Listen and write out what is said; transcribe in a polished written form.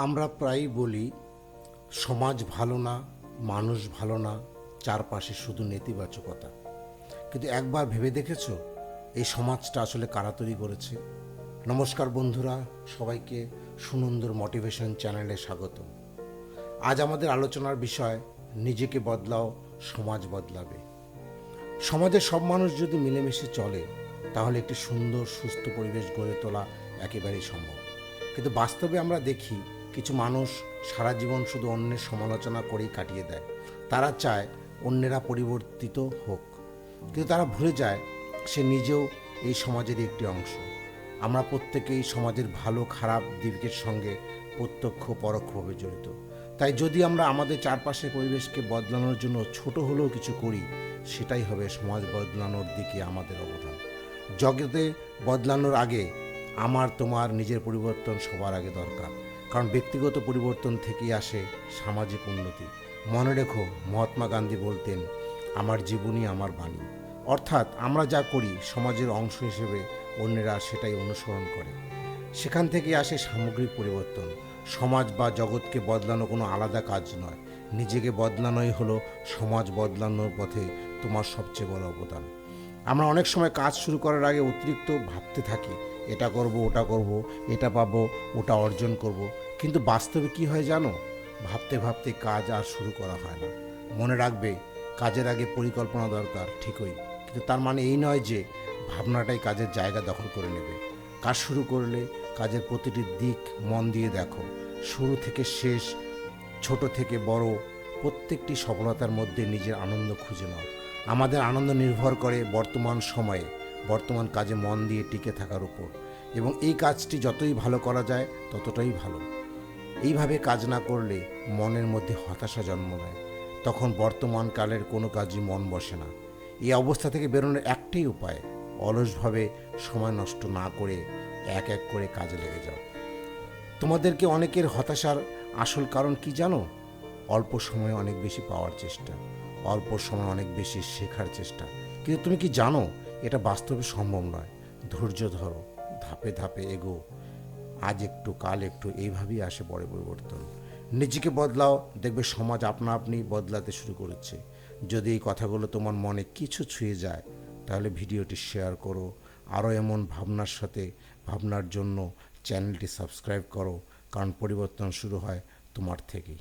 আমরা প্রায়ই বলি সমাজ ভালো না, মানুষ ভালো না, চারপাশে শুধু নেতিবাচকতা। কিন্তু একবার ভেবে দেখেছো এই সমাজটা আসলে কারা তৈরি করেছে? নমস্কার বন্ধুরা, সবাইকে সুনন্দর মোটিভেশন চ্যানেলে স্বাগত। আজ আমাদের আলোচনার বিষয় নিজেকে বদলাও, সমাজ বদলাবে। সমাজের সব মানুষ যদি মিলেমিশে চলে তাহলে একটি সুন্দর সুস্থ পরিবেশ গড়ে তোলা একেবারেই সম্ভব। কিন্তু বাস্তবে আমরা দেখি কিছু মানুষ সারা জীবন শুধু অন্যের সমালোচনা করেই কাটিয়ে দেয়। তারা চায় অন্যেরা পরিবর্তিত হোক, কিন্তু তারা ভুলে যায় সে নিজেও এই সমাজেরই একটি অংশ। আমরা প্রত্যেকেই সমাজের ভালো খারাপ দিকের সঙ্গে প্রত্যক্ষ পরোক্ষভাবে জড়িত। তাই যদি আমরা আমাদের চারপাশের পরিবেশকে বদলানোর জন্য ছোট হলেও কিছু করি, সেটাই হবে সমাজ বদলানোর দিকে আমাদের অবদান। জগতে বদলানোর আগে আমার তোমার নিজের পরিবর্তন সবার আগে দরকার, কারণ ব্যক্তিগত পরিবর্তন থেকেই আসে সামাজিক উন্নতি। মনে রেখো, মহাত্মা গান্ধী বলতেন, আমার জীবনই আমার বাণী। অর্থাৎ আমরা যা করি সমাজের অংশ হিসেবে অন্যেরা সেটাই অনুসরণ করে। সেখান থেকে আসে সামগ্রিক পরিবর্তন। সমাজ বা জগৎকে বদলানো কোনো আলাদা কাজ নয়, নিজেকে বদলানোই হলো সমাজ বদলানোর পথে তোমার সবচেয়ে বড় অবদান। আমরা অনেক সময় কাজ শুরু করার আগে অতিরিক্ত ভাবতে থাকি, এটা করব, ওটা করব, এটা পাবো, ওটা অর্জন করব। কিন্তু বাস্তবে কি হয় জানো? ভাবতে ভাবতে কাজ আর শুরু করা হয় না। মনে রাখবে, কাজের আগে পরিকল্পনা দরকার ঠিকই, কিন্তু তার মানে এই নয় যে ভাবনাটাই কাজের জায়গা দখল করে নেবে। কাজ শুরু করলে কাজের প্রতিটি দিক মন দিয়ে দেখো, শুরু থেকে শেষ, ছোট থেকে বড়, প্রত্যেকটি সফলতার মধ্যে নিজের আনন্দ খুঁজে নাও। আমাদের আনন্দ নির্ভর করে বর্তমান সময়ে বর্তমান কাজে মন দিয়ে টিকে থাকার উপর, এবং এই কাজটি যতই ভালো করা যায় ততটাই ভালো। এইভাবে কাজ না করলে মনের মধ্যে হতাশা জন্ম নেয়, তখন বর্তমান কালের কোনো কাজই মন বসে না। এই অবস্থা থেকে বেরোনোর একটাই উপায়, অলসভাবে সময় নষ্ট না করে এক এক করে কাজে লেগে যাও। তোমাদেরকে অনেকের হতাশার আসল কারণ কি জানো? অল্প সময়ে অনেক বেশি পাওয়ার চেষ্টা, অল্প সময় অনেক বেশি শেখার চেষ্টা। কিন্তু তুমি কি জানো এটা বাস্তবে সম্ভব নয়? ধৈর্য ধরো, ধাপে ধাপে এগো, আজ একটু কাল একটু, এইভাবেই আসে বড় পরিবর্তন। নিজেকে বদলাও, দেখবে সমাজ আপনা আপনি বদলাতে শুরু করেছে। যদি এই কথাগুলো তোমার মনে কিছু ছুঁয়ে যায় তাহলে ভিডিওটি শেয়ার করো। আরও এমন ভাবনার জন্য চ্যানেলটি সাবস্ক্রাইব করো, কারণ পরিবর্তন শুরু হয় তোমার থেকেই।